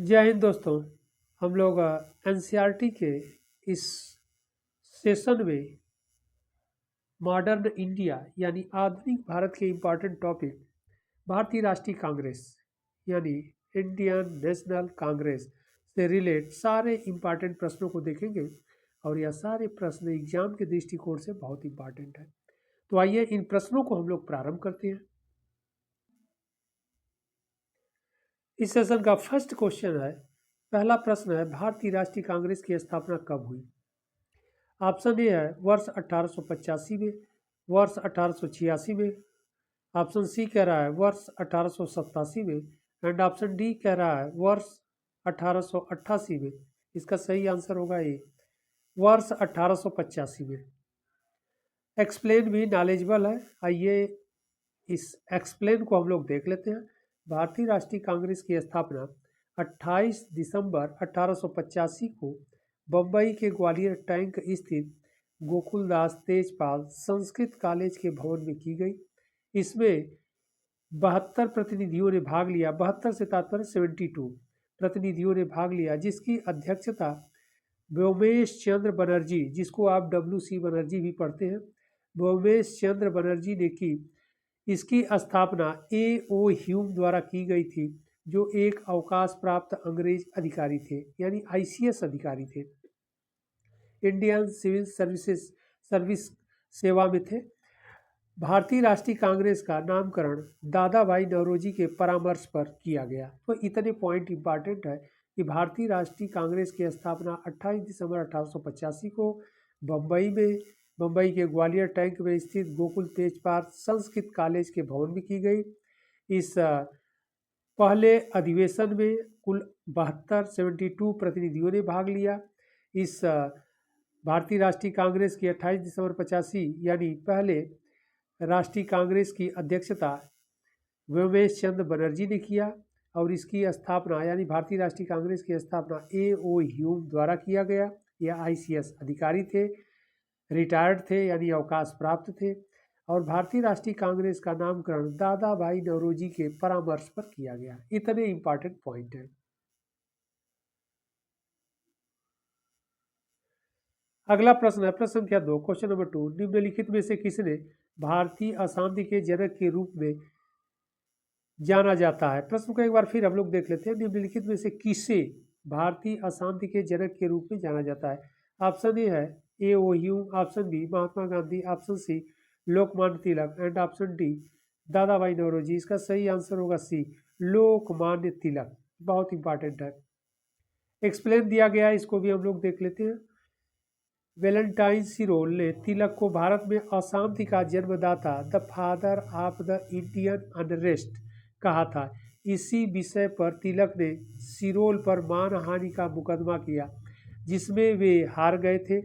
जय हिंद दोस्तों। हम लोग एनसीईआरटी के इस सेशन में मॉडर्न इंडिया यानी आधुनिक भारत के इम्पॉर्टेंट टॉपिक भारतीय राष्ट्रीय कांग्रेस यानी इंडियन नेशनल कांग्रेस से रिलेट सारे इम्पॉर्टेंट प्रश्नों को देखेंगे और यह सारे प्रश्न एग्जाम के दृष्टिकोण से बहुत इम्पॉर्टेंट है। तो आइए इन प्रश्नों को हम लोग प्रारंभ करते हैं। इस सेशन का फर्स्ट क्वेश्चन है, पहला प्रश्न है, भारतीय राष्ट्रीय कांग्रेस की स्थापना कब हुई? ऑप्शन ए है वर्ष 1885 में, वर्ष 1886 में, ऑप्शन सी कह रहा है वर्ष 1887 में एंड ऑप्शन डी कह रहा है वर्ष 1888 में। इसका सही आंसर होगा ए, वर्ष 1885 में। एक्सप्लेन भी नॉलेजेबल है, आइए इस एक्सप्लेन को हम लोग देख लेते हैं। भारतीय राष्ट्रीय कांग्रेस की स्थापना 28 दिसंबर 1885 को बम्बई के ग्वालियर टैंक स्थित गोकुलदास तेजपाल संस्कृत कॉलेज के भवन में की गई। इसमें 72 प्रतिनिधियों ने भाग लिया। 72 से तात्पर्य 72 प्रतिनिधियों ने भाग लिया, जिसकी अध्यक्षता व्योमेश चंद्र बनर्जी, जिसको आप WC बनर्जी भी पढ़ते हैं, व्योमेश चंद्र बनर्जी ने की। इसकी स्थापना A.O. ह्यूम द्वारा की गई थी, जो एक अवकाश प्राप्त अंग्रेज अधिकारी थे यानी ICS अधिकारी थे, इंडियन सिविल सर्विस सेवा में थे। भारतीय राष्ट्रीय कांग्रेस का नामकरण दादा भाई नौरोजी के परामर्श पर किया गया। तो इतने पॉइंट इंपॉर्टेंट है कि भारतीय राष्ट्रीय कांग्रेस की स्थापना 28 दिसंबर 1885 को बम्बई के ग्वालियर टैंक में स्थित गोकुल तेजपाल संस्कृत कॉलेज के भवन में की गई। इस पहले अधिवेशन में कुल 72 प्रतिनिधियों ने भाग लिया। इस भारतीय राष्ट्रीय कांग्रेस की 28 दिसंबर 85 यानी पहले राष्ट्रीय कांग्रेस की अध्यक्षता व्योमेश चंद्र बनर्जी ने किया और इसकी स्थापना यानी भारतीय राष्ट्रीय कांग्रेस की स्थापना A.O. ह्यूम द्वारा किया गया। यह ICS अधिकारी थे, रिटायर्ड थे यानी अवकाश प्राप्त थे, और भारतीय राष्ट्रीय कांग्रेस का नामकरण दादा भाई नौरोजी के परामर्श पर किया गया। इतने इंपॉर्टेंट पॉइंट हैं। अगला प्रश्न है प्रश्न संख्या 2, क्वेश्चन नंबर 2, निम्नलिखित में से किसने भारतीय अशांति के जनक के रूप में जाना जाता है? प्रश्न को एक बार फिर हम लोग देख लेते हैं। निम्नलिखित में से किसे भारतीय अशांति के जनक के रूप में जाना जाता है? ऑप्शन ए है A.O. Hume, option B Mahatma Gandhi, option C Lokmanya Tilak and option D Dadabhai Naoroji. इसका सही आंसर होगा सी, लोकमान्य तिलक। बहुत इंपॉर्टेंट है, एक्सप्लेन दिया गया है, इसको भी हम लोग देख लेते हैं। वैलेंटाइन सिरोल ने तिलक को भारत में अशांति का जन्मदाता, the father of the Indian unrest कहा था। इसी विषय पर तिलक ने सिरोल पर मानहानि का मुकदमा किया, जिसमें वे हार गए थे।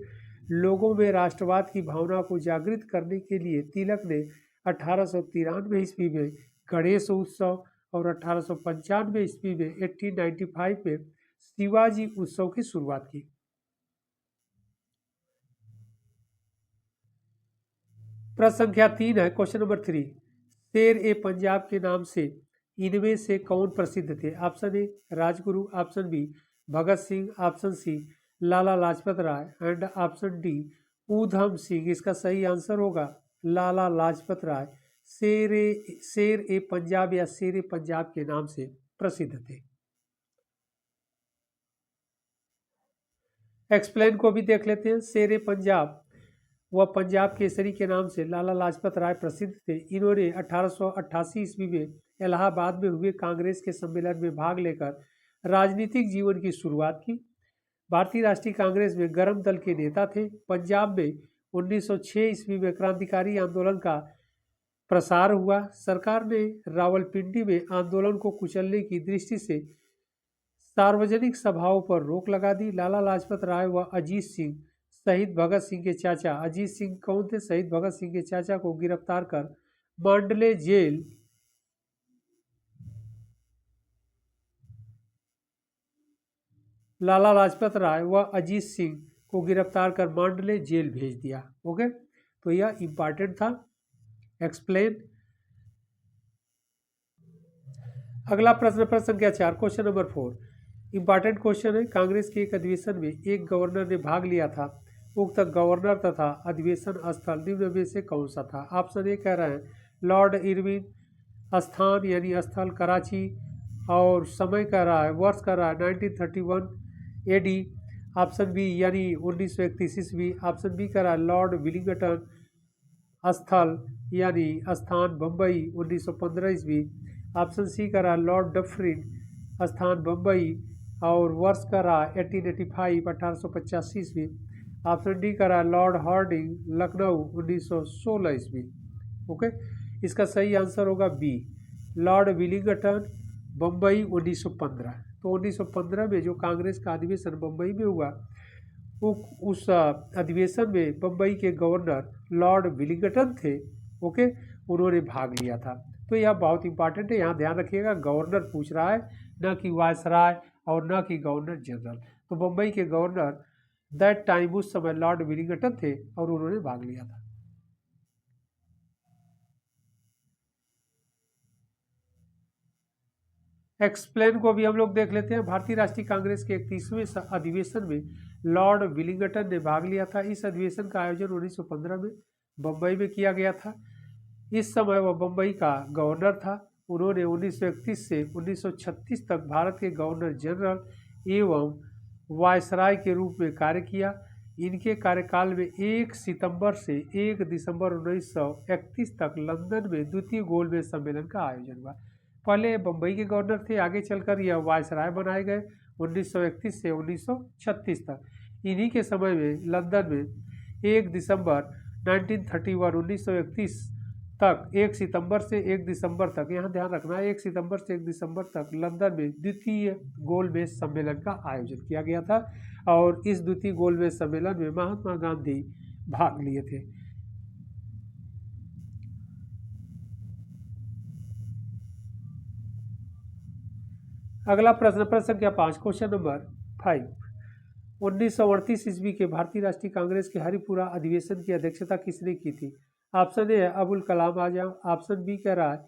लोगों में राष्ट्रवाद की भावना को जागृत करने के लिए तिलक ने 1893 ईस्वी में गणेश उत्सव और 1895 ईस्वी में 1895 में शिवाजी उत्सव की शुरुआत की। प्रश्न संख्या 3 है, क्वेश्चन नंबर 3, शेर ए पंजाब के नाम से इनमें से कौन प्रसिद्ध थे? Option A Rajguru, option B Bhagat Singh, option C Lala Lajpat Rai and option D Udham Singh. इसका सही आंसर होगा लाला लाजपत राय। शेर ए पंजाब या शेर ए पंजाब के नाम से प्रसिद्ध थे। एक्सप्लेन को भी देख लेते हैं। शेर ए पंजाब वह पंजाब केसरी के नाम से लाला लाजपत राय प्रसिद्ध थे। इन्होंने 1888 ईस्वी में इलाहाबाद में हुए कांग्रेस के सम्मेलन में भाग लेकर राजनीतिक जीवन की शुरुआत की। भारतीय राष्ट्रीय कांग्रेस में गर्म दल के नेता थे। पंजाब में 1906 ईस्वी में क्रांतिकारी आंदोलन का प्रसार हुआ। सरकार ने रावलपिंडी में आंदोलन को कुचलने की दृष्टि से सार्वजनिक सभाओं पर रोक लगा दी। लाला लाजपत राय व अजीत सिंह शहीद भगत सिंह के चाचा, अजीत सिंह कौन थे? शहीद भगत सिंह के चाचा को गिरफ्तार कर मांडले जेल लाला लाजपत राय व अजीत सिंह को गिरफ्तार कर मांडले जेल भेज दिया। ओके, तो यह इंपॉर्टेंट था। एक्सप्लेन। अगला प्रश्न, प्रश्न संख्या 4, क्वेश्चन नंबर 4, इंपॉर्टेंट क्वेश्चन है, कांग्रेस के एक अधिवेशन में एक गवर्नर ने भाग लिया था, उक्त गवर्नर तथा अधिवेशन स्थल निम्न में से कौन सा था? ऑप्शन ए कह रहे हैं लॉर्ड इरविन, स्थान यानी स्थल कराची, और समय कह रहा है, वर्ष कह रहा है 1931 एडी, ऑप्शन बी यानी 1931 ईस्वी, ऑप्शन बी कह रहा है लॉर्ड विलिंगटन, स्थल यानी स्थान बम्बई 1915 ईस्वी, ऑप्शन सी कह रहा है लॉर्ड डफरिन, स्थान बम्बई और वर्ष कह रहा है 1885 1885 ईस्वी, ऑप्शन डी कह रहा है लॉर्ड हार्डिंग, लखनऊ 1916 ईस्वी। ओके, इसका सही आंसर होगा बी, लॉर्ड विलिंगटन, बम्बई 1915। तो 1915 में जो कांग्रेस का अधिवेशन बम्बई में हुआ, उस अधिवेशन में बम्बई के गवर्नर लॉर्ड विलिंगटन थे। ओके, उन्होंने भाग लिया था। तो यह बहुत इंपॉर्टेंट है, यहाँ ध्यान रखिएगा, गवर्नर पूछ रहा है, न कि वायसराय और न कि गवर्नर जनरल। तो बम्बई के गवर्नर दैट टाइम उस समय लॉर्ड विलिंगटन थे और उन्होंने भाग लिया था। एक्सप्लेन को भी हम लोग देख लेते हैं। भारतीय राष्ट्रीय कांग्रेस के 31वें अधिवेशन में लॉर्ड विलिंगटन ने भाग लिया था। इस अधिवेशन का आयोजन 1915 में बम्बई में किया गया था। इस समय वह बम्बई का गवर्नर था। उन्होंने 1931 से 1936 तक भारत के गवर्नर जनरल एवं वायसराय के रूप में कार्य किया। इनके कार्यकाल में 1 सितंबर से 1 दिसंबर 1931 तक लंदन में द्वितीय गोलमेज सम्मेलन का आयोजन हुआ। पहले बम्बई के गवर्नर थे, आगे चलकर यह वायसराय बनाए गए 1931 से 1936 तक। इन्हीं के समय में लंदन में 1 दिसंबर 1931 तक 1 सितंबर से 1 दिसंबर तक, यहाँ ध्यान रखना, 1 सितंबर से 1 दिसंबर तक लंदन में द्वितीय गोलमेज सम्मेलन का आयोजन किया गया था। और इस द्वितीय गोलमेज सम्मेलन में महात्मा गांधी भाग लिए थे। अगला प्रश्न संख्या 5, क्वेश्चन नंबर 5, 1938 ईस्वी के भारतीय राष्ट्रीय कांग्रेस के हरिपुरा अधिवेशन की अध्यक्षता किसने की थी? ऑप्शन ए है अबुल कलाम आजाद, ऑप्शन बी कह रहा है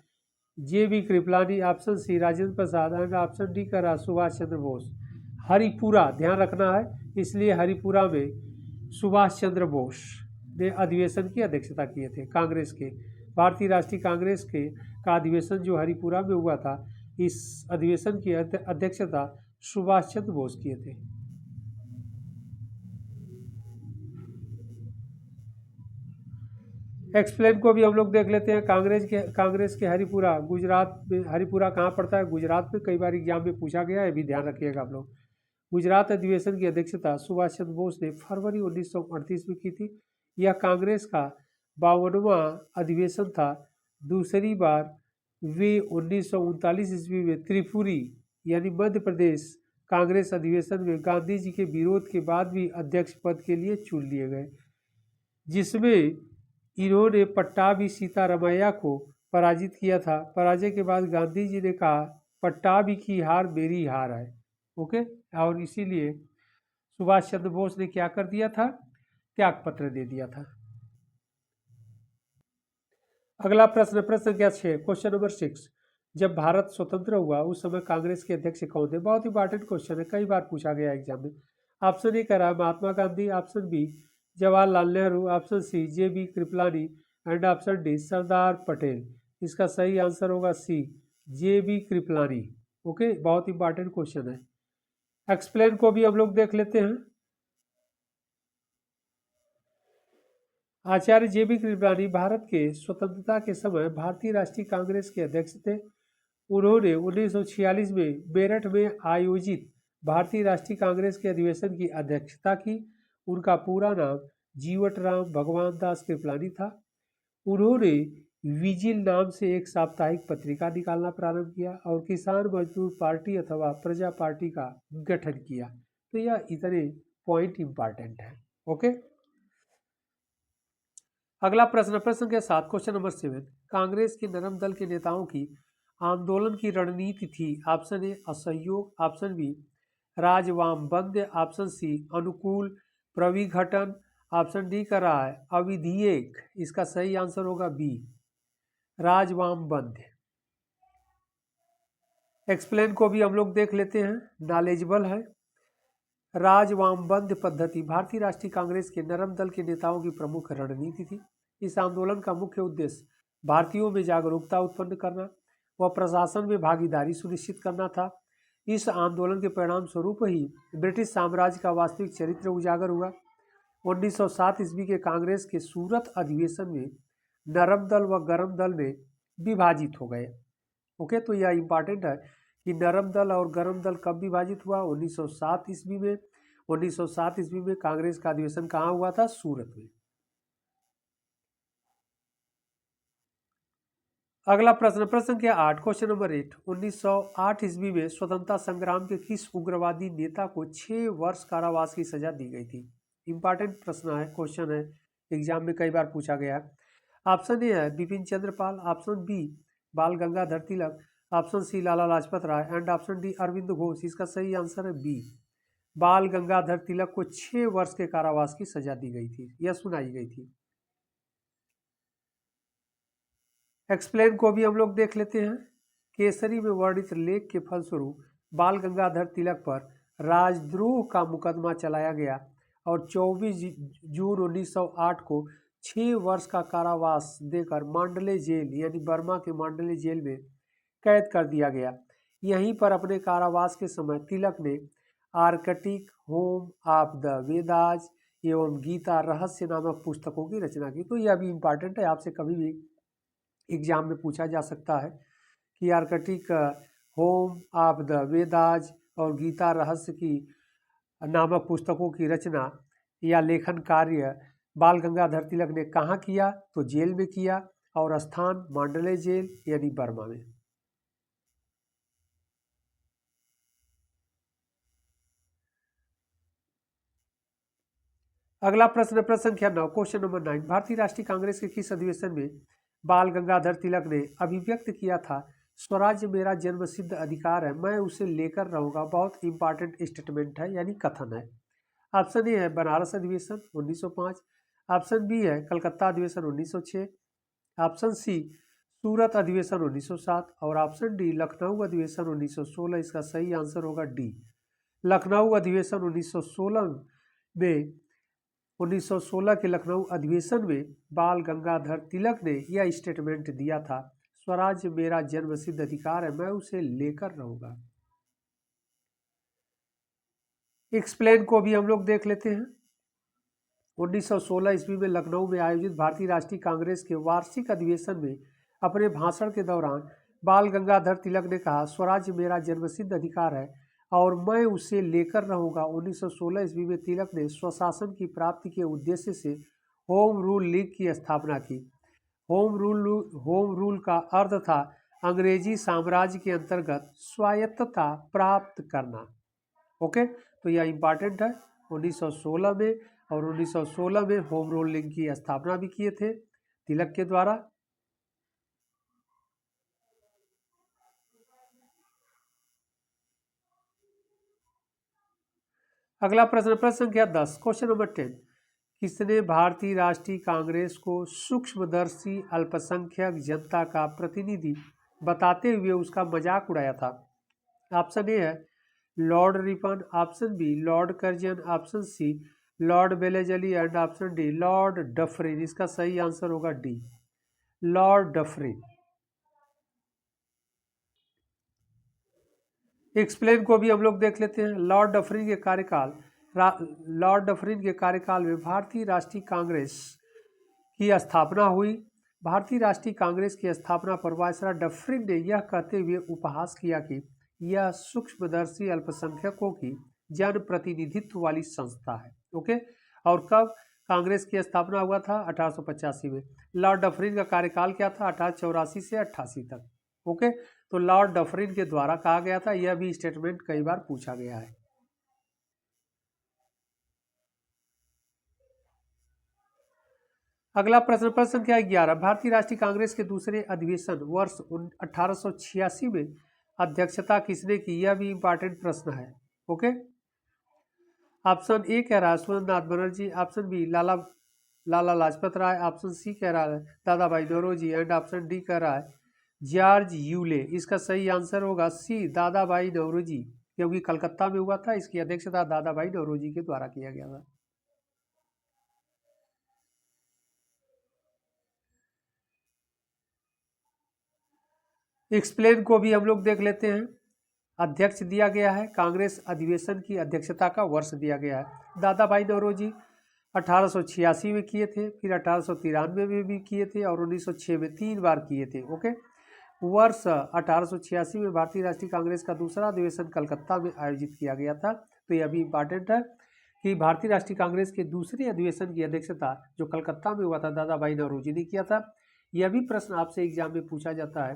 जे.बी. Kripalani, option C Rajendra Prasad and option D कह रहा है सुभाष चंद्र बोस। हरिपुरा ध्यान रखना है, इसलिए हरिपुरा में सुभाष चंद्र बोस ने अधिवेशन की अध्यक्षता किए थे। कांग्रेस के, भारतीय राष्ट्रीय कांग्रेस के का अधिवेशन जो हरिपुरा में हुआ था, इस अधिवेशन की अध्यक्षता सुभाष चंद्र बोस किए थे। एक्सप्लेन को भी हम लोग देख लेते हैं। कांग्रेस के हरिपुरा, गुजरात में। हरिपुरा कहाँ पड़ता है? गुजरात में। कई बार एग्जाम में पूछा गया है, भी ध्यान रखिएगा आप लोग। गुजरात अधिवेशन की अध्यक्षता सुभाष चंद्र बोस ने फरवरी 1938 में की थी। यह कांग्रेस का 52वां अधिवेशन था। दूसरी बार वे 1939 ईस्वी में त्रिपुरी यानी मध्य प्रदेश कांग्रेस अधिवेशन में गांधी जी के विरोध के बाद भी अध्यक्ष पद के लिए चुन लिए गए, जिसमें इन्होंने पट्टाभी सीतारमैया को पराजित किया था। पराजय के बाद गांधी जी ने कहा, पट्टाभी की हार मेरी हार है। ओके, और इसीलिए सुभाष चंद्र बोस ने क्या कर दिया था? त्यागपत्र दे दिया था। अगला प्रश्न संख्या 6, क्वेश्चन नंबर 6, जब भारत स्वतंत्र हुआ उस समय कांग्रेस के अध्यक्ष कौन थे? बहुत इंपॉर्टेंट क्वेश्चन है, कई बार पूछा गया एग्जाम में। ऑप्शन ए कह रहा है Mahatma Gandhi, option B Jawaharlal Nehru, option C JB. Kripalani and option D Sardar Patel. इसका सही आंसर होगा सी, जे.बी. कृपलानी। ओके, बहुत इंपॉर्टेंट क्वेश्चन है। एक्सप्लेन को भी हम लोग देख लेते हैं। आचार्य जे.बी. कृपलानी भारत के स्वतंत्रता के समय भारतीय राष्ट्रीय कांग्रेस के अध्यक्ष थे। उन्होंने 1946 में मेरठ में आयोजित भारतीय राष्ट्रीय कांग्रेस के अधिवेशन की अध्यक्षता की। उनका पूरा नाम जीवटराम भगवान दास कृपलानी था। उन्होंने विजिल नाम से एक साप्ताहिक पत्रिका निकालना प्रारंभ किया और किसान मजदूर पार्टी अथवा प्रजा पार्टी का गठन किया। तो यह इतने पॉइंट इंपॉर्टेंट है। ओके, अगला प्रश्न संख्या 7, क्वेश्चन नंबर 7, कांग्रेस के नरम दल के नेताओं की आंदोलन की रणनीति थी। ऑप्शन ए असहयोग, ऑप्शन बी राजवाम बंद, ऑप्शन सी अनुकूल प्रविघटन, ऑप्शन डी का रहा है अविधेयक। इसका सही आंसर होगा बी, राजवाम बंद। एक्सप्लेन को भी हम लोग देख लेते हैं, नॉलेजेबल है। राजवामबंद पद्धति भारतीय राष्ट्रीय कांग्रेस के नरम दल के नेताओं की प्रमुख रणनीति थी। इस आंदोलन का मुख्य उद्देश्य भारतीयों में जागरूकता उत्पन्न करना व प्रशासन में भागीदारी सुनिश्चित करना था। इस आंदोलन के परिणाम स्वरूप ही ब्रिटिश साम्राज्य का वास्तविक चरित्र उजागर हुआ। 1907 ईस्वी के कांग्रेस के सूरत अधिवेशन में नरम दल व गरम दल में विभाजित हो गए। ओके, तो यह इंपॉर्टेंट है कि नरम दल और गरम दल कब विभाजित हुआ, 1907 ईस्वी में। 1907 ईस्वी में कांग्रेस का अधिवेशन कहाँ हुआ था, सूरत में। अगला प्रश्न, प्रश्न संख्या 8, क्वेश्चन नंबर 8। 1908 ईस्वी में स्वतंत्रता संग्राम के किस उग्रवादी नेता को 6 वर्ष कारावास की सजा दी गई थी? इंपॉर्टेंट प्रश्न है, क्वेश्चन है, एग्जाम में कई बार पूछा गया। ऑप्शन ए है Bipin Chandrapal, option B Bal Gangadhar Tilak, option C Lala Lajpat Rai and option D Aurobindo Ghosh. इसका सही आंसर है बी, बाल गंगाधर तिलक को 6 वर्ष के कारावास की सजा दी गई थी, यह सुनाई गई थी। एक्सप्लेन को भी हम लोग देख लेते हैं। केसरी में वर्णित लेख के फलस्वरूप बाल गंगाधर तिलक पर राजद्रोह का मुकदमा चलाया गया और 24 जून 1908 को 6 वर्ष का कारावास देकर मांडले जेल यानी बर्मा के मांडले जेल में कैद कर दिया गया। यहीं पर अपने कारावास के समय तिलक ने Arctic home of the Vedas एवं गीता रहस्य नामक पुस्तकों की रचना की। तो यह भी इम्पॉर्टेंट है, आपसे कभी भी एग्जाम में पूछा जा सकता है कि Arctic home of the Vedas और गीता रहस्य की नामक पुस्तकों की रचना या लेखन कार्य बाल गंगाधर तिलक ने कहाँ किया, तो जेल में किया और स्थान मांडले जेल यानी बर्मा में। अगला प्रश्न, प्रश्न संख्या 9, क्वेश्चन नंबर 9। भारतीय राष्ट्रीय कांग्रेस के किस अधिवेशन में बाल गंगाधर तिलक ने अभिव्यक्त किया था स्वराज्य मेरा जन्मसिद्ध अधिकार है, मैं उसे लेकर रहूंगा? बहुत इंपॉर्टेंट स्टेटमेंट है यानी कथन है। ऑप्शन ए है बनारस अधिवेशन 1905, ऑप्शन बी है कलकत्ता अधिवेशन 1906, ऑप्शन सी सूरत अधिवेशन 1907 और ऑप्शन डी लखनऊ अधिवेशन 1916। इसका सही आंसर होगा डी, लखनऊ अधिवेशन 1916 में 1916 के लखनऊ अधिवेशन में बाल गंगाधर तिलक ने यह स्टेटमेंट दिया था, स्वराज्य मेरा जन्मसिद्ध अधिकार है, मैं उसे लेकर रहूंगा। एक्सप्लेन को भी हम लोग देख लेते हैं। 1916 ईस्वी में लखनऊ में आयोजित भारतीय राष्ट्रीय कांग्रेस के वार्षिक अधिवेशन में अपने भाषण के दौरान बाल गंगाधर तिलक ने कहा, स्वराज्य मेरा जन्मसिद्ध अधिकार है और मैं उसे लेकर रहूंगा। 1916 ईस्वी में तिलक ने स्वशासन की प्राप्ति के उद्देश्य से होम रूल लीग की स्थापना की। होम रूल का अर्थ था अंग्रेजी साम्राज्य के अंतर्गत स्वायत्तता प्राप्त करना। ओके, तो यह इंपॉर्टेंट है। 1916 में और 1916 में होम रूल लीग की स्थापना भी किए थे तिलक के द्वारा। अगला प्रश्न, प्रश्न संख्या 10, क्वेश्चन नंबर 10। किसने भारतीय राष्ट्रीय कांग्रेस को सूक्ष्मदर्शी अल्पसंख्यक जनता का प्रतिनिधि बताते हुए उसका मजाक उड़ाया था? ऑप्शन ए है Lord Ripon, option B Lord Curzon, option C Lord Wellesley and option D Lord Dufferin. इसका सही आंसर होगा डी, लॉर्ड डफरिन। एक्सप्लेन को भी हम लोग देख लेते हैं। लॉर्ड डफरिन के कार्यकाल में भारतीय राष्ट्रीय कांग्रेस की स्थापना हुई। भारतीय राष्ट्रीय कांग्रेस की स्थापना पर वायसराय डफरिन ने यह कहते हुए उपहास किया कि यह सूक्ष्मदर्शी अल्पसंख्यकों की जनप्रतिनिधित्व वाली संस्था है। ओके, और कब कांग्रेस की स्थापना हुआ था? 1885 में। लॉर्ड डफरिन का कार्यकाल क्या था? 1884 से 88 तक। ओके, तो लॉर्ड डफरिन के द्वारा कहा गया था, यह भी स्टेटमेंट कई बार पूछा गया है। अगला प्रश्न, प्रश्न संख्या 11। भारतीय राष्ट्रीय कांग्रेस के दूसरे अधिवेशन वर्ष 1886 में अध्यक्षता किसने की? यह भी इंपॉर्टेंट प्रश्न है। ओके, ऑप्शन ए कह रहा है सुरेंद्र नाथ बनर्जी, ऑप्शन बी लाला लाजपत राय, ऑप्शन सी कह रहा है दादा भाई नौरोजी एंड ऑप्शन डी कह रहा है जॉर्ज यूले, इसका सही आंसर होगा सी, दादा भाई नौरोजी, क्योंकि कलकत्ता में हुआ था। इसकी अध्यक्षता दादा भाई नौरोजी के द्वारा किया गया था। एक्सप्लेन को भी हम लोग देख लेते हैं। अध्यक्ष दिया गया है, कांग्रेस अधिवेशन की अध्यक्षता का वर्ष दिया गया है। दादा भाई नौरोजी 1886 में किए थे, फिर 1893 में भी किए थे और 1906 में 3 बार किए थे। ओके, वर्ष 1886 में भारतीय राष्ट्रीय कांग्रेस का दूसरा अधिवेशन कलकत्ता में आयोजित किया गया था। तो यह भी इंपॉर्टेंट है कि भारतीय राष्ट्रीय कांग्रेस के दूसरे अधिवेशन की अध्यक्षता जो कलकत्ता में हुआ था दादा भाई नौरोजी ने किया था। यह भी प्रश्न आपसे एग्जाम में पूछा जाता है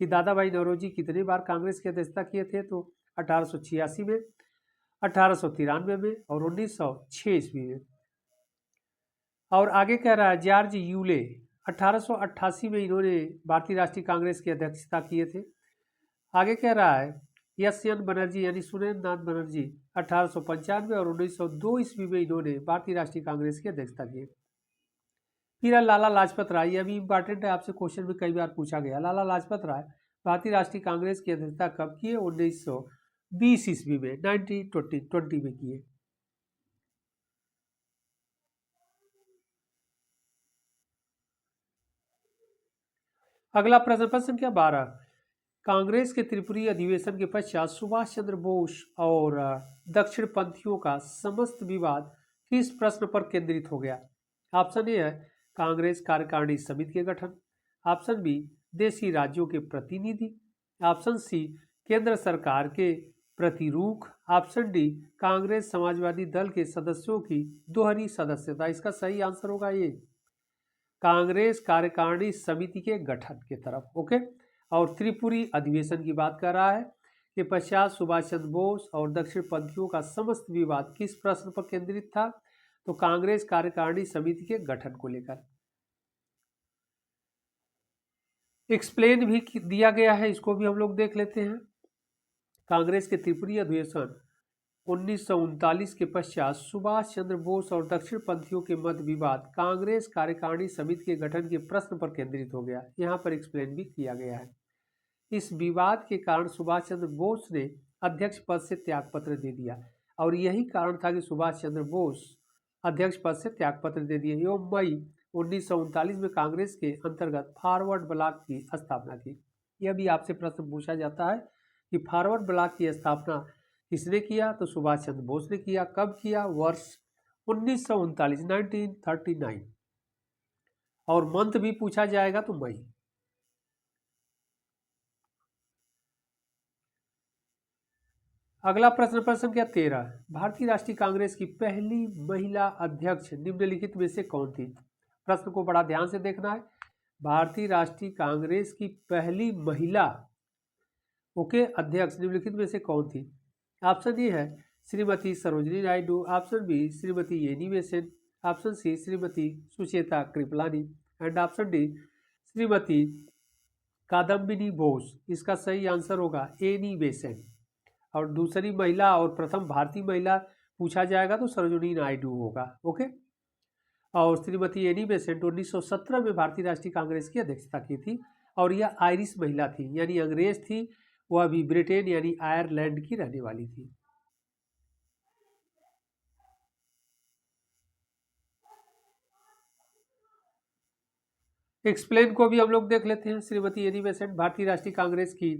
कि दादा भाई नौरोजी कितने बार कांग्रेस की अध्यक्षता किए थे। तो 1886 में, 1893 में और 1906 ईस्वी में। और आगे कह रहा है जॉर्ज यूले 1888 में इन्होंने भारतीय राष्ट्रीय कांग्रेस की अध्यक्षता किए थे। आगे कह रहा है एस एन बनर्जी यानी सुरेंद्र नाथ बनर्जी 1895 और 1902 ईस्वी में इन्होंने भारतीय राष्ट्रीय कांग्रेस की अध्यक्षता की। फिर लाला लाजपत राय, यह भी इंपॉर्टेंट है, आपसे क्वेश्चन में कई बार पूछा गया। लाला लाजपत राय भारतीय राष्ट्रीय कांग्रेस की अध्यक्षता कब किए? 1920 ईस्वी में, 1920 में किए। अगला प्रश्न, प्रश्न संख्या 12, कांग्रेस के त्रिपुरी अधिवेशन के पश्चात सुभाष चंद्र बोस और दक्षिण पंथियों का समस्त विवाद किस प्रश्न पर केंद्रित हो गया? ऑप्शन ए है कांग्रेस कार्यकारिणी समिति के गठन, ऑप्शन बी देशी राज्यों के प्रतिनिधि, ऑप्शन सी केंद्र सरकार के प्रतिरूख, ऑप्शन डी कांग्रेस समाजवादी दल के सदस्यों की दोहरी सदस्यता। इसका सही आंसर होगा ये कांग्रेस कार्यकारिणी समिति के गठन के तरफ। ओके, और त्रिपुरी अधिवेशन की बात कर रहा है कि पश्चात सुभाष चंद्र बोस और दक्षिण पंथियों का समस्त विवाद किस प्रश्न पर केंद्रित था? तो कांग्रेस कार्यकारिणी समिति के गठन को लेकर। एक्सप्लेन भी दिया गया है, इसको भी हम लोग देख लेते हैं। कांग्रेस के त्रिपुरी अधिवेशन 1939 के पश्चात सुभाष चंद्र बोस और दक्षिण पंथियों के मध्य विवाद कांग्रेस कार्यकारिणी समिति के गठन के प्रश्न पर केंद्रित हो गया। यहाँ पर एक्सप्लेन भी किया गया है। इस विवाद के कारण सुभाष चंद्र बोस ने अध्यक्ष पद से त्यागपत्र दे दिया और यही कारण था कि सुभाष चंद्र बोस अध्यक्ष पद से त्यागपत्र दे दिए एवं मई 1939 में कांग्रेस के अंतर्गत फॉरवर्ड ब्लॉक की स्थापना की। यह भी आपसे प्रश्न पूछा जाता है कि फॉरवर्ड ब्लॉक की स्थापना किसने किया? तो सुभाष चंद्र बोस ने किया। कब किया? वर्ष 1939, 1939। और मंथ भी पूछा जाएगा तो मई। अगला प्रश्न, प्रश्न संख्या 13, भारतीय राष्ट्रीय कांग्रेस की पहली महिला अध्यक्ष निम्नलिखित में से कौन थी? प्रश्न को बड़ा ध्यान से देखना है। भारतीय राष्ट्रीय कांग्रेस की पहली महिला अध्यक्ष निम्नलिखित में से कौन थी? ऑप्शन ए है Shrimati Sarojini Naidu, option B Shrimati Annie Besant, option C Shrimati Sucheta Kripalani and option D Shrimati Kadambini Bose. इसका सही आंसर होगा एनी बेसेंट। और दूसरी महिला और प्रथम भारतीय महिला पूछा जाएगा तो सरोजिनी नायडू होगा। ओके, और श्रीमती एनी बेसेंट 1917 में भारतीय राष्ट्रीय कांग्रेस की अध्यक्षता की थी और यह आयरिश महिला थी, यानी अंग्रेज थी, वह भी ब्रिटेन यानी आयरलैंड की रहने वाली थी। एक्सप्लेन को भी हम लोग देख लेते हैं। श्रीमती एनी बेसेंट भारतीय राष्ट्रीय कांग्रेस की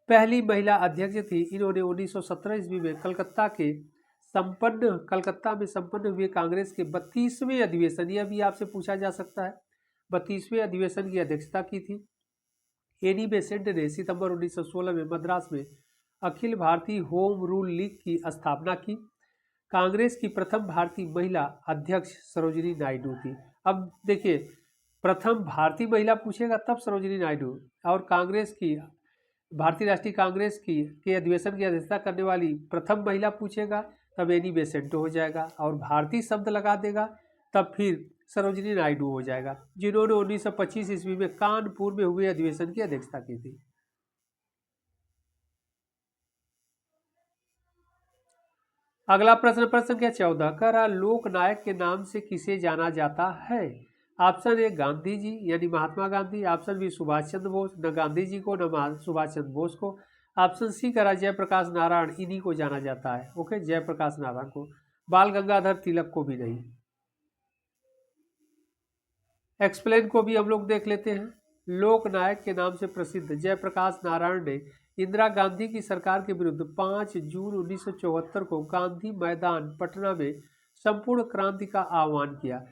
पहली महिला अध्यक्ष थी। इन्होंने 1917 ईस्वी में कलकत्ता में संपन्न हुए कांग्रेस के 32वें अधिवेशन, यह भी आपसे पूछा जा सकता है, 32वें अधिवेशन की अध्यक्षता की थी। एनी बेसेंट ने सितंबर 1916 में मद्रास में Akhil Bharatiya home rule league की स्थापना की। कांग्रेस की प्रथम भारतीय महिला अध्यक्ष सरोजिनी नायडू थी। अब देखिए, प्रथम भारतीय महिला पूछेगा तब सरोजिनी नायडू, और कांग्रेस की भारतीय राष्ट्रीय कांग्रेस की के अधिवेशन की अध्यक्षता करने वाली प्रथम महिला पूछेगा तब एनी बेसेंट हो जाएगा, और भारतीय शब्द लगा देगा तब फिर सरोजिनी नायडू हो जाएगा, जिन्होंने 1925 ईस्वी में कानपुर में हुए अधिवेशन की अध्यक्षता की थी। अगला प्रश्न, प्रश्न संख्या 14, कह रहा लोक नायक के नाम से किसे जाना जाता है? ऑप्शन ए गांधी जी यानी महात्मा गांधी, ऑप्शन बी सुभाष चंद्र बोस, न गांधी जी को न सुभाष चंद्र बोस को। ऑप्शन सी करा जयप्रकाश नारायण, इन्हीं को जाना जाता है। ओके, जयप्रकाश नारायण को, बाल गंगाधर तिलक को भी नहीं। एक्सप्लेन को भी हम लोग देख लेते हैं। लोकनायक के नाम से प्रसिद्ध जयप्रकाश नारायण ने इंदिरा गांधी की सरकार के विरुद्ध 5 जून 1974 को गांधी मैदान पटना में संपूर्ण क्रांति का आह्वान किया।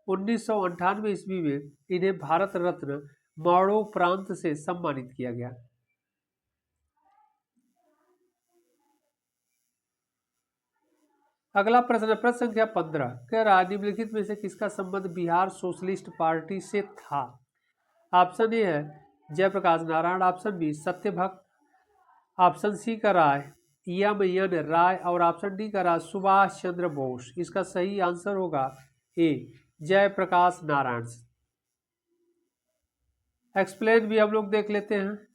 1998 ईस्वी में इन्हें भारत रत्न मरणोपरांत से सम्मानित किया गया। अगला प्रश्न, प्रश्न संख्या 15, कह रहा निम्नलिखित में से किसका संबंध बिहार सोशलिस्ट पार्टी से था। ऑप्शन ए है Jayaprakash Narayan, option B Satyabhakta, option C का राय एम राय और ऑप्शन डी का राय सुभाष चंद्र बोस। इसका सही आंसर होगा ए जयप्रकाश नारायण। एक्सप्लेन भी हम लोग देख लेते हैं।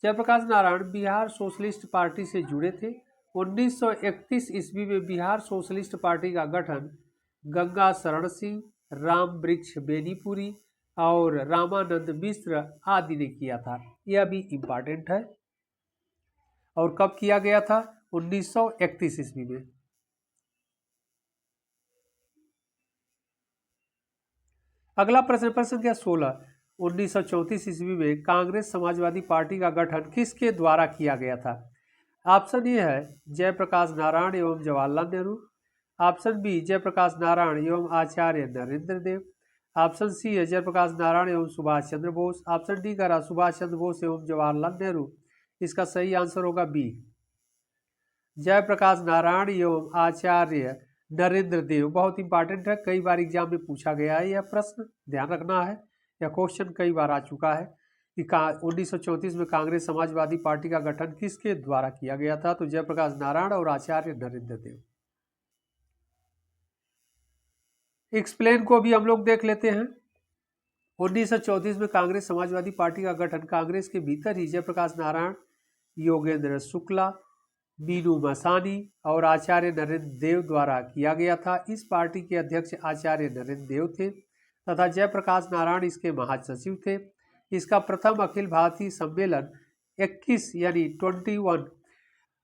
जयप्रकाश नारायण बिहार सोशलिस्ट पार्टी से जुड़े थे। 1931 ईस्वी में बिहार सोशलिस्ट पार्टी का गठन गंगा शरण सिंह, राम वृक्ष बेनीपुरी और रामानंद मिश्र आदि ने किया था। यह भी इम्पॉर्टेंट है। और कब किया गया था? 1931 ईस्वी में। अगला प्रश्न, प्रश्न संख्या 16, 1934 ईस्वी में कांग्रेस समाजवादी पार्टी का गठन किसके द्वारा किया गया था। ऑप्शन ए है जयप्रकाश नारायण एवं जवाहरलाल नेहरू, ऑप्शन बी जयप्रकाश नारायण एवं आचार्य नरेंद्र देव, ऑप्शन सी है जयप्रकाश नारायण एवं सुभाष चंद्र बोस, ऑप्शन डी का सुभाष चंद्र बोस एवं जवाहरलाल नेहरू। इसका सही आंसर होगा बी जयप्रकाश नारायण एवं आचार्य नरेंद्र देव। बहुत इंपॉर्टेंट है, कई बार एग्जाम में पूछा गया है यह प्रश्न, ध्यान रखना है। यह क्वेश्चन कई बार आ चुका है कि 1934 में कांग्रेस समाजवादी पार्टी का गठन किसके द्वारा किया गया था, तो जयप्रकाश नारायण और आचार्य नरेंद्र देव। एक्सप्लेन को भी हम लोग देख लेते हैं। 1934 में कांग्रेस समाजवादी पार्टी का गठन कांग्रेस के भीतर ही जयप्रकाश नारायण, योगेंद्र शुक्ला, बीनू मसानी और आचार्य नरेंद्र देव द्वारा किया गया था। इस पार्टी के अध्यक्ष आचार्य नरेंद्र देव थे तथा जयप्रकाश नारायण इसके महासचिव थे। इसका प्रथम अखिल भारतीय सम्मेलन 21 यानी 21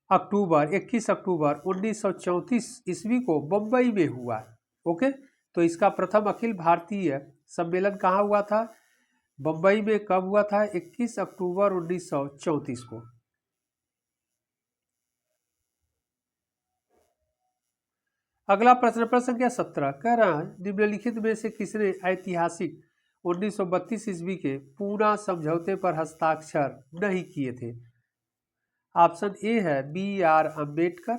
अक्टूबर 1934 ईस्वी को बम्बई में हुआ। ओके, तो इसका प्रथम अखिल भारतीय सम्मेलन कहाँ हुआ था? बम्बई में। कब हुआ था? 21 अक्टूबर 1934 को। अगला प्रश्न, प्रश्न संख्या 17, कह रहा है निम्नलिखित में से किसने ऐतिहासिक 1932 ईस्वी के पूना समझौते पर हस्ताक्षर नहीं किए थे। ऑप्शन ए है B.R. Ambedkar,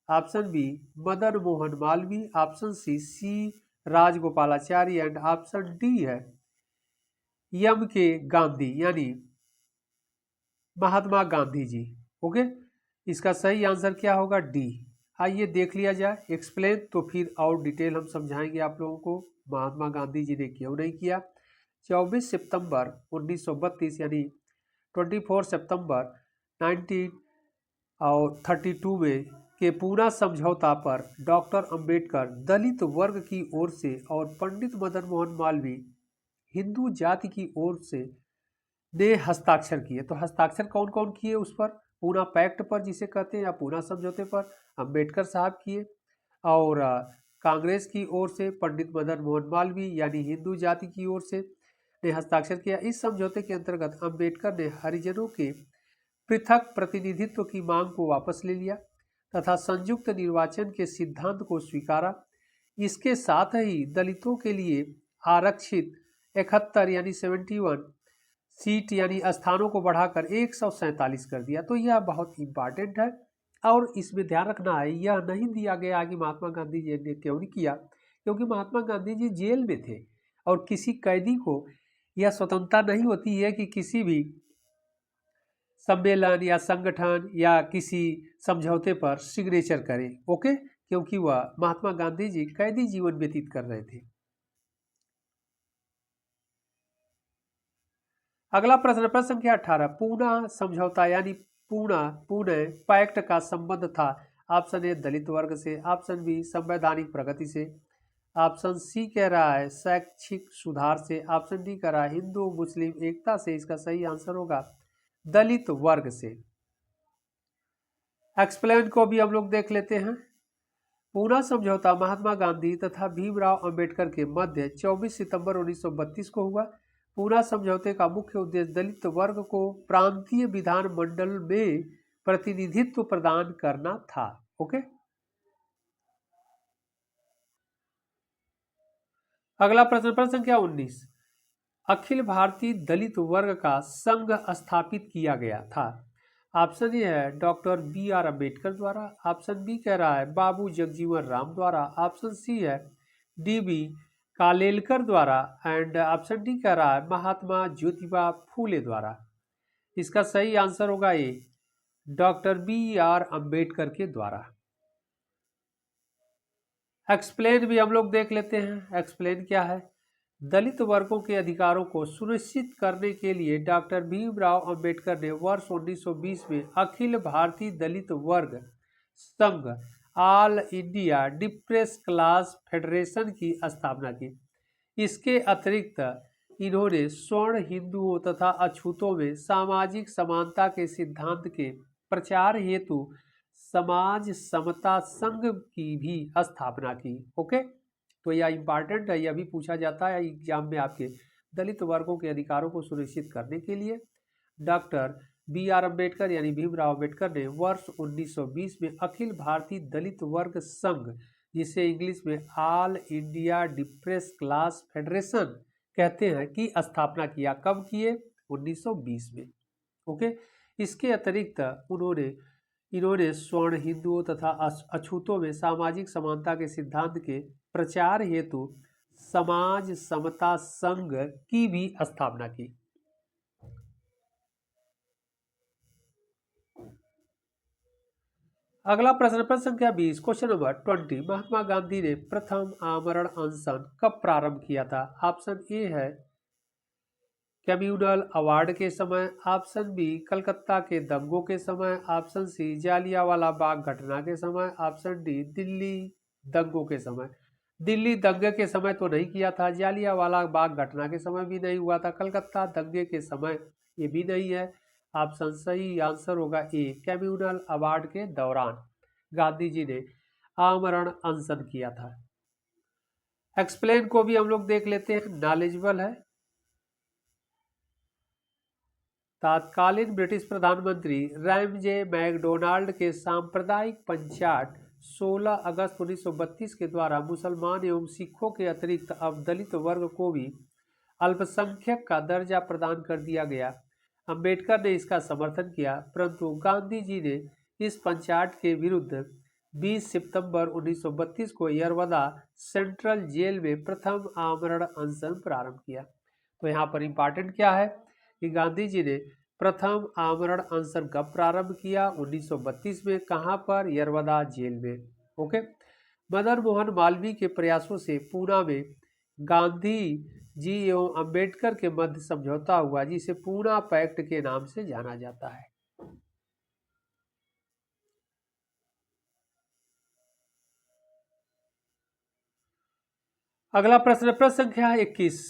option B Madan Mohan Malaviya, option C Rajagopalachari and option D है M.K. गांधी यानी महात्मा गांधी जी। ओके, इसका सही आंसर क्या होगा? डी। आइए देख लिया जाए। एक्सप्लेन तो फिर और डिटेल हम समझाएंगे आप लोगों को महात्मा गांधी जी ने क्यों नहीं किया। 24 सितंबर 1932 यानी 24 सितंबर 1932 में के पूना समझौता पर डॉक्टर अंबेडकर दलित वर्ग की ओर से और पंडित मदन मोहन मालवीय हिंदू जाति की ओर से ने हस्ताक्षर किए। तो हस्ताक्षर कौन कौन किए उस पर? पूना पैक्ट पर जिसे कहते हैं या पूना समझौते पर अंबेडकर साहब किए, और कांग्रेस की ओर से पंडित मदन मोहन मालवीय यानी हिंदू जाति की ओर से ने हस्ताक्षर किया। इस समझौते के अंतर्गत अंबेडकर ने हरिजनों के पृथक प्रतिनिधित्व की मांग को वापस ले लिया तथा संयुक्त निर्वाचन के सिद्धांत को स्वीकारा। इसके साथ ही दलितों के लिए आरक्षित 71 यानी 71 सीट यानी स्थानों को बढ़ाकर 147 कर दिया। तो यह बहुत इंपॉर्टेंट है और इसमें ध्यान रखना है, यह नहीं दिया गया कि महात्मा गांधी जी ने क्यों नहीं किया, क्योंकि महात्मा गांधी जी जेल में थे और किसी कैदी को यह स्वतंत्रता नहीं होती है कि किसी भी सम्मेलन या संगठन या किसी समझौते पर सिग्नेचर करें। ओके, क्योंकि वह महात्मा गांधी जी कैदी जीवन व्यतीत कर रहे थे। अगला प्रश्न, प्रश्न संख्या 18, पूना समझौता यानी पुणे पैक्ट का संबंध था। ऑप्शन ए दलित वर्ग से, ऑप्शन बी संवैधानिक प्रगति से, ऑप्शन सी कह रहा है शैक्षिक सुधार से, ऑप्शन डी कह रहा है हिंदू मुस्लिम एकता से। इसका सही आंसर होगा दलित वर्ग से। एक्सप्लेन को भी हम लोग देख लेते हैं। पूना समझौता महात्मा गांधी तथा भीमराव अंबेडकर के मध्य 24 सितंबर 1932 को हुआ। पूना समझौते का मुख्य उद्देश्य दलित वर्ग को प्रांतीय विधान मंडल में प्रतिनिधित्व प्रदान करना था। ओके, अगला प्रश्न, प्रश्न संख्या 19, अखिल भारतीय दलित वर्ग का संघ स्थापित किया गया था। ऑप्शन ए है डॉक्टर बी आर अम्बेडकर द्वारा, ऑप्शन बी कह रहा है बाबू जगजीवन राम द्वारा, ऑप्शन सी है डी बी कालेलकर द्वारा एंड ऑप्शन डी कह रहा है महात्मा ज्योतिबा फूले द्वारा। इसका सही आंसर होगा ए डॉक्टर बी आर अम्बेडकर के द्वारा। एक्सप्लेन भी हम लोग देख लेते हैं। एक्सप्लेन क्या है, दलित वर्गों के अधिकारों को सुनिश्चित करने के लिए डॉक्टर भीमराव अंबेडकर ने वर्ष 1920 में अखिल भारतीय दलित वर्ग संघ all India depress class federation की स्थापना की। इसके अतिरिक्त इन्होंने स्वर्ण हिंदुओं तथा अछूतों में सामाजिक समानता के सिद्धांत के प्रचार हेतु समाज समता संघ की भी स्थापना की। ओके, तो यह इंपॉर्टेंट है, यह भी पूछा जाता है एग्जाम में आपके। दलित वर्गों के अधिकारों को सुनिश्चित करने के लिए डॉक्टर बी आर अम्बेडकर यानी भीमराव अम्बेडकर ने वर्ष 1920 में अखिल भारतीय दलित वर्ग संघ, जिसे इंग्लिश में all India depress class federation कहते हैं, की स्थापना किया। कब किए? 1920 में। ओके, इसके अतिरिक्त इन्होंने स्वर्ण हिंदुओं तथा अछूतों में सामाजिक समानता के सिद्धांत के प्रचार हेतु समाज समता संघ की भी स्थापना की। अगला प्रश्न, प्रश्न संख्या 20, क्वेश्चन नंबर 20, महात्मा गांधी ने प्रथम आमरण अनशन कब प्रारंभ किया था? ऑप्शन ए है कम्युनल अवार्ड के समय, ऑप्शन बी कलकत्ता के दंगों के समय, ऑप्शन सी जालियांवाला बाग घटना के समय, ऑप्शन डी दिल्ली दंगों के समय। दिल्ली दंगे के समय तो नहीं किया था, जालियांवाला बाग घटना के समय भी नहीं हुआ था, कलकत्ता दंगे के समय ये भी नहीं है। ऑप्शन सही आंसर होगा ए कम्युनल अवार्ड के दौरान गांधी जी ने आमरण अनशन किया था। एक्सप्लेन को भी हम लोग देख लेते हैं, नॉलेजेबल है। तत्कालीन ब्रिटिश प्रधानमंत्री रैमजे मैकडोनाल्ड के सांप्रदायिक पंचायत 16 अगस्त 1932 के द्वारा मुसलमान एवं सिखों के अतिरिक्त अब दलित वर्ग को भी अल्पसंख्यक का दर्जा प्रदान कर दिया गया। अंबेडकर ने इसका समर्थन किया, परंतु गांधी जी ने इस पंचायत के विरुद्ध 20 सितंबर 1932 को यरवदा सेंट्रल जेल में प्रथम आमरण अनशन प्रारंभ किया। तो यहाँ पर इंपॉर्टेंट क्या है कि गांधी जी ने प्रथम आमरण अनशन कब प्रारंभ किया? 1932 में। कहाँ पर? यरवदा जेल में। ओके, मदन मोहन मालवीय के प्रयासों से पूना में गांधी जी एवं अंबेडकर के मध्य समझौता हुआ, जिसे पूना पैक्ट के नाम से जाना जाता है। अगला प्रश्न, प्रश्न संख्या 21,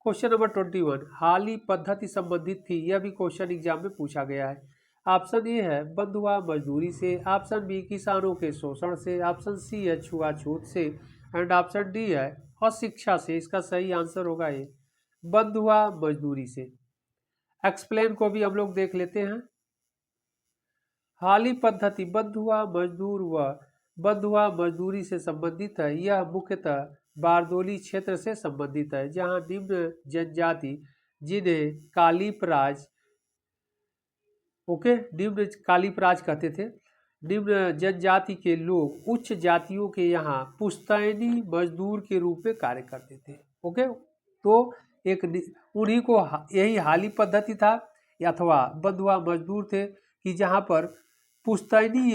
क्वेश्चन नंबर 21, हाली पद्धति संबंधित थी, यह भी क्वेश्चन एग्जाम में पूछा गया है। ऑप्शन ए है बंधुआ मजदूरी से, ऑप्शन बी किसानों के शोषण से, ऑप्शन सी है छुआछूत से एंड ऑप्शन डी है अशिक्षा से। इसका सही आंसर होगा ये बंधुआ मजदूरी से। एक्सप्लेन को भी हम लोग देख लेते हैं। हाली पद्धति बंधुआ मजदूर व बंधुआ मजदूरी से संबंधित है। यह मुख्यतः बारदोली क्षेत्र से संबंधित है, जहां निम्न जनजाति जिन्हें कालीपराज निम्न कालीपराज कहते थे, निम्न जनजाति के लोग उच्च जातियों के यहाँ पुश्तैनी मजदूर के रूप में कार्य करते थे। ओके, तो एक उन्हीं को यही हाली पद्धति था अथवा बंधुआ मजदूर थे कि जहाँ पर पुश्तैनी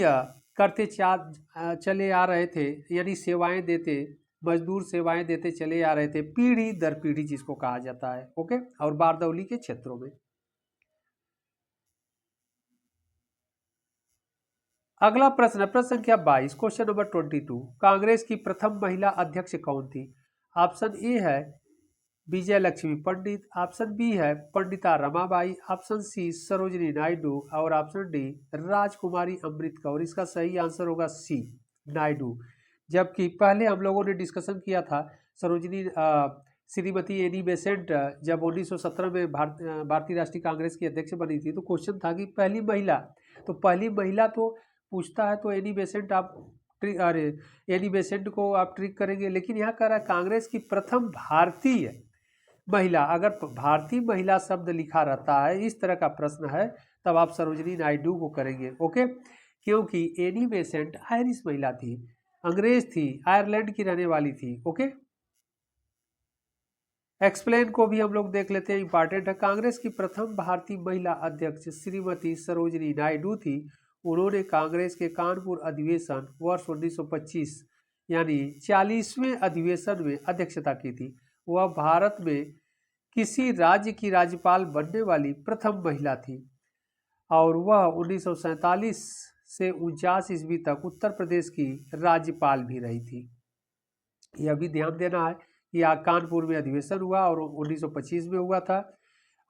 करते चले आ रहे थे, यानी सेवाएं देते, मजदूर सेवाएं देते चले आ रहे थे पीढ़ी दर पीढ़ी, जिसको कहा जाता है। ओके, और बारदौली के क्षेत्रों में। अगला प्रश्न है प्रश्न संख्या 22, क्वेश्चन नंबर 22, कांग्रेस की प्रथम महिला अध्यक्ष कौन थी? ऑप्शन ए है विजय लक्ष्मी पंडित, ऑप्शन बी है पंडिता रमाबाई, ऑप्शन सी सरोजिनी नायडू और ऑप्शन डी राजकुमारी अमृत कौर। इसका सही आंसर होगा सी नायडू। जबकि पहले हम लोगों ने डिस्कशन किया था सरोजिनी श्रीमती एनी बेसेंट जब 1917 में भारतीय राष्ट्रीय कांग्रेस की अध्यक्ष बनी थी, तो क्वेश्चन था कि पहली महिला, तो पहली महिला तो पूछता है तो एनी बेसेंट आप अरे एनी बेसेंट को आप ट्रिक करेंगे, लेकिन यहाँ कह रहा है कांग्रेस की प्रथम भारतीय महिला। अगर भारतीय महिला शब्द लिखा रहता है, इस तरह का प्रश्न है, तब आप सरोजिनी नायडू को करेंगे। ओके, क्योंकि एनी बेसेंट आयरिश महिला थी, अंग्रेज थी, आयरलैंड की रहने वाली थी। ओके, एक्सप्लेन को भी हम लोग देख लेते हैं, इंपॉर्टेंट है। कांग्रेस की प्रथम भारतीय महिला अध्यक्ष श्रीमती सरोजिनी नायडू थी। उन्होंने कांग्रेस के कानपुर अधिवेशन वर्ष 1925 यानी 40वें अधिवेशन में अध्यक्षता की थी। वह भारत में किसी राज्य की राज्यपाल बनने वाली प्रथम महिला थी और वह 1947 से 49 ईस्वी तक उत्तर प्रदेश की राज्यपाल भी रही थी। यह भी ध्यान देना है कि कानपुर में अधिवेशन हुआ और 1925 में हुआ था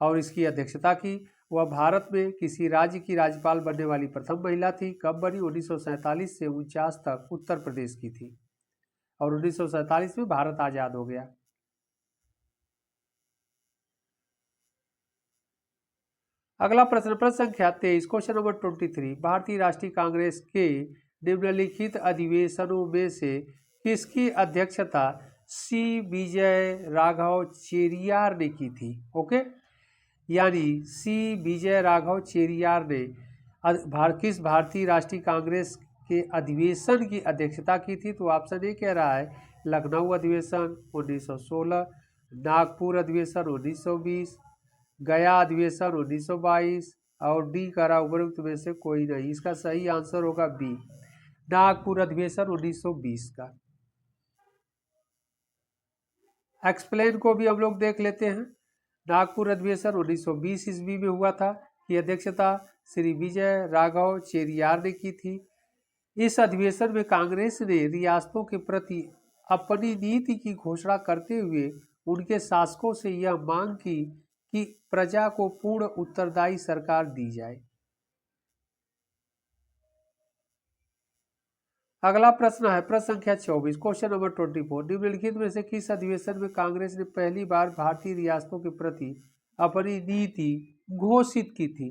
और इसकी अध्यक्षता की। वह भारत में किसी राज्य की राज्यपाल बनने वाली प्रथम महिला थी। कब बनी? 1947 से 49 तक उत्तर प्रदेश की थी और 1947 में भारत आजाद हो गया। अगला प्रश्न, प्रश्न संख्या 23, क्वेश्चन नंबर 23, भारतीय राष्ट्रीय कांग्रेस के निम्नलिखित अधिवेशनों में से किसकी अध्यक्षता सी विजय राघव चेरियार ने की थी? ओके, यानी सी विजय राघव चेरियार ने किस भारतीय राष्ट्रीय कांग्रेस के अधिवेशन की अध्यक्षता की थी? तो ऑप्शन ए कह रहा है लखनऊ अधिवेशन 1916, नागपुर अधिवेशन 1920, गया अधिवेशन 1922 और डी कह रहा उपरोक्त में से कोई नहीं। इसका सही आंसर होगा बी, नागपुर अधिवेशन 1920 का। एक्सप्लेन को भी हम लोग देख लेते हैं। नागपुर अधिवेशन 1920 ईस्वी में हुआ था कि अध्यक्षता श्री विजय राघव चेरियार ने की थी। इस अधिवेशन में कांग्रेस ने रियासतों के प्रति अपनी नीति की घोषणा करते हुए उनके शासकों से यह मांग की कि प्रजा को पूर्ण उत्तरदायी सरकार दी जाए। अगला प्रश्न है प्रश्न संख्या 24, क्वेश्चन नंबर 24, निम्नलिखित में से किस अधिवेशन में कांग्रेस ने पहली बार भारतीय रियासतों के प्रति अपनी नीति घोषित की थी?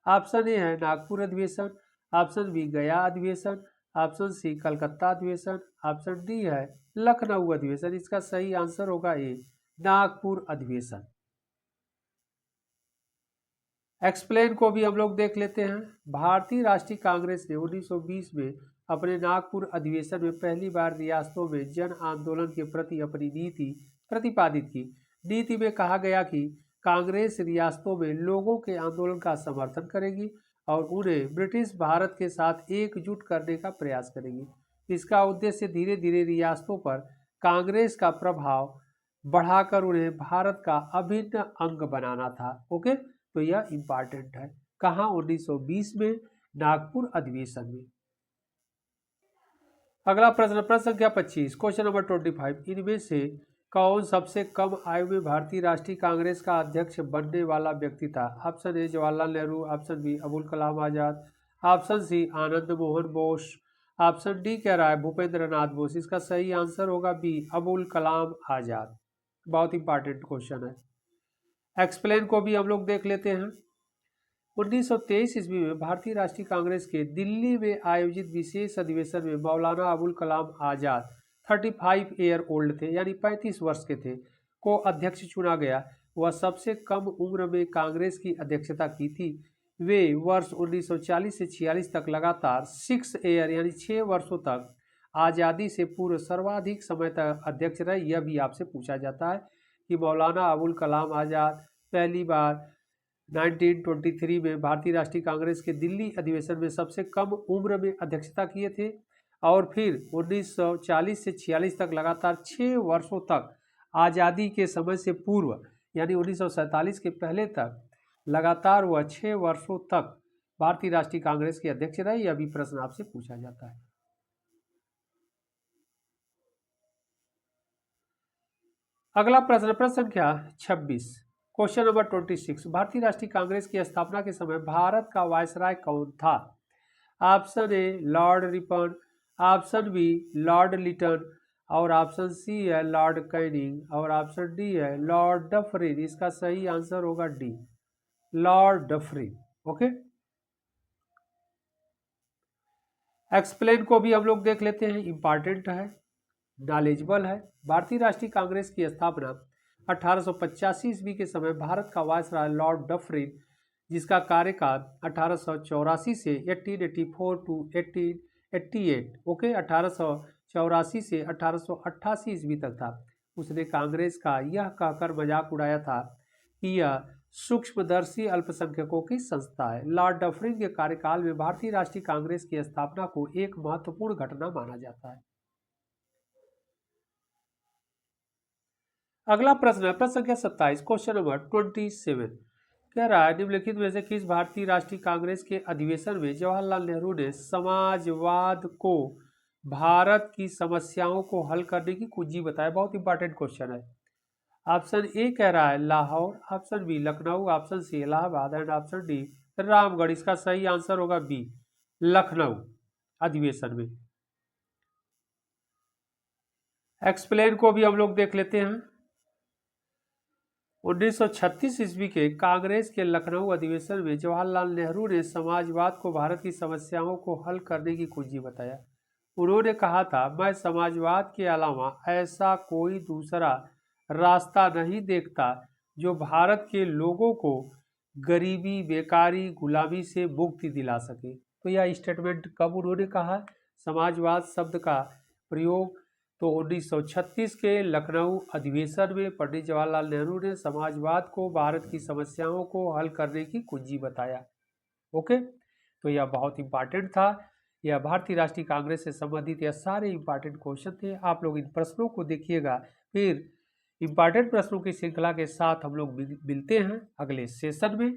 ऑप्शन ए है नागपुर अधिवेशन, ऑप्शन बी गया अधिवेशन, ऑप्शन सी कलकत्ता अधिवेशन, ऑप्शन डी है लखनऊ अधिवेशन। इसका सही आंसर होगा ए, नागपुर अधिवेशन। एक्सप्लेन को भी हम लोग देख लेते हैं। भारतीय राष्ट्रीय कांग्रेस ने 1920 में अपने नागपुर अधिवेशन में पहली बार रियासतों में जन आंदोलन के प्रति अपनी नीति प्रतिपादित की। नीति में कहा गया कि कांग्रेस रियासतों में लोगों के आंदोलन का समर्थन करेगी और उन्हें ब्रिटिश भारत के साथ एकजुट करने का प्रयास करेगी। इसका उद्देश्य धीरे धीरे रियासतों पर कांग्रेस का प्रभाव बढ़ाकर उन्हें भारत का अभिन्न अंग बनाना था। ओके, तो यह इंपॉर्टेंट है। कहाँ? 1920 में नागपुर अधिवेशन में। अगला प्रश्न, प्रश्न संख्या 25, क्वेश्चन नंबर 25, इनमें से कौन सबसे कम आयु में भारतीय राष्ट्रीय कांग्रेस का अध्यक्ष बनने वाला व्यक्ति था? Option A Jawaharlal Nehru, option B Abul Kalam Azad, option C Anand Mohan Bose, option D कह रहा है भूपेंद्र नाथ बोस। इसका सही आंसर होगा बी, अबुल कलाम आजाद। बहुत इंपॉर्टेंट क्वेश्चन है। एक्सप्लेन को भी हम लोग देख लेते हैं। 1923 ईस्वी में भारतीय राष्ट्रीय कांग्रेस के दिल्ली में आयोजित विशेष अधिवेशन में मौलाना अबुल कलाम आजाद 35 ईयर ओल्ड थे, यानी 35 वर्ष के थे, को अध्यक्ष चुना गया। वह सबसे कम उम्र में कांग्रेस की अध्यक्षता की थी। वे वर्ष 1940 से 46 तक लगातार 6 ईयर यानी 6 वर्षों तक आज़ादी से पूर्व सर्वाधिक समय तक अध्यक्ष रहे। यह भी आपसे पूछा जाता है कि मौलाना अबुल कलाम आजाद पहली बार 1923 में भारतीय राष्ट्रीय कांग्रेस के दिल्ली अधिवेशन में सबसे कम उम्र में अध्यक्षता किए थे और फिर 1940 से 46 तक लगातार 6 वर्षों तक आज़ादी के समय से पूर्व यानी 1947 के पहले तक लगातार वह 6 वर्षों तक भारतीय राष्ट्रीय कांग्रेस के अध्यक्ष रहे? यह भी प्रश्न आपसे पूछा जाता है। अगला प्रश्न, प्रश्न संख्या 26, क्वेश्चन नंबर 26, भारतीय राष्ट्रीय कांग्रेस की स्थापना के समय भारत का वायसराय कौन था? Option A Lord Ripon, option B Lord Lytton, और ऑप्शन सी है लॉर्ड कैनिंग, और ऑप्शन डी है लॉर्ड डफरिन। इसका सही आंसर होगा D, Lord Dufferin. Okay, explain को भी हम लोग देख लेते हैं, इंपॉर्टेंट है, नॉलेजेबल है। भारतीय राष्ट्रीय कांग्रेस की स्थापना 1885 ईस्वी के समय भारत का वायसराय लॉर्ड डफरिन, जिसका कार्यकाल 1884 से 1884 टू 1888, ओके, 1884 से 1888 ईस्वी तक था। उसने कांग्रेस का यह कहकर मजाक उड़ाया था कि यह सूक्ष्मदर्शी अल्पसंख्यकों की संस्था है। लॉर्ड डफरिन के कार्यकाल में भारतीय राष्ट्रीय कांग्रेस की स्थापना को एक महत्वपूर्ण घटना माना जाता है। अगला प्रश्न है प्रश्न संख्या 27, क्वेश्चन नंबर 27, कह रहा है निम्नलिखित में से किस भारतीय राष्ट्रीय कांग्रेस के अधिवेशन में जवाहरलाल नेहरू ने समाजवाद को भारत की समस्याओं को हल करने की कुंजी बताया? बहुत इंपॉर्टेंट क्वेश्चन है। ऑप्शन ए कह रहा है Lahore, option B Lucknow, option C Allahabad and option D Ramgarh. इसका सही आंसर होगा बी, लखनऊ अधिवेशन में। एक्सप्लेन को भी हम लोग देख लेते हैं। 1936 ईस्वी के कांग्रेस के लखनऊ अधिवेशन में जवाहरलाल नेहरू ने समाजवाद को भारत की समस्याओं को हल करने की कुंजी बताया। उन्होंने कहा था, मैं समाजवाद के अलावा ऐसा कोई दूसरा रास्ता नहीं देखता जो भारत के लोगों को गरीबी, बेकारी, गुलामी से मुक्ति दिला सके। तो यह स्टेटमेंट कब उन्होंने कहा? समाजवाद शब्द का प्रयोग तो 1936 के लखनऊ अधिवेशन में पंडित जवाहरलाल नेहरू ने समाजवाद को भारत की समस्याओं को हल करने की कुंजी बताया। ओके, तो यह बहुत इंपॉर्टेंट था। यह भारतीय राष्ट्रीय कांग्रेस से संबंधित यह सारे इंपॉर्टेंट क्वेश्चन थे। आप लोग इन प्रश्नों को देखिएगा, फिर इंपॉर्टेंट प्रश्नों की श्रृंखला के साथ हम लोग मिलते हैं अगले सेशन में।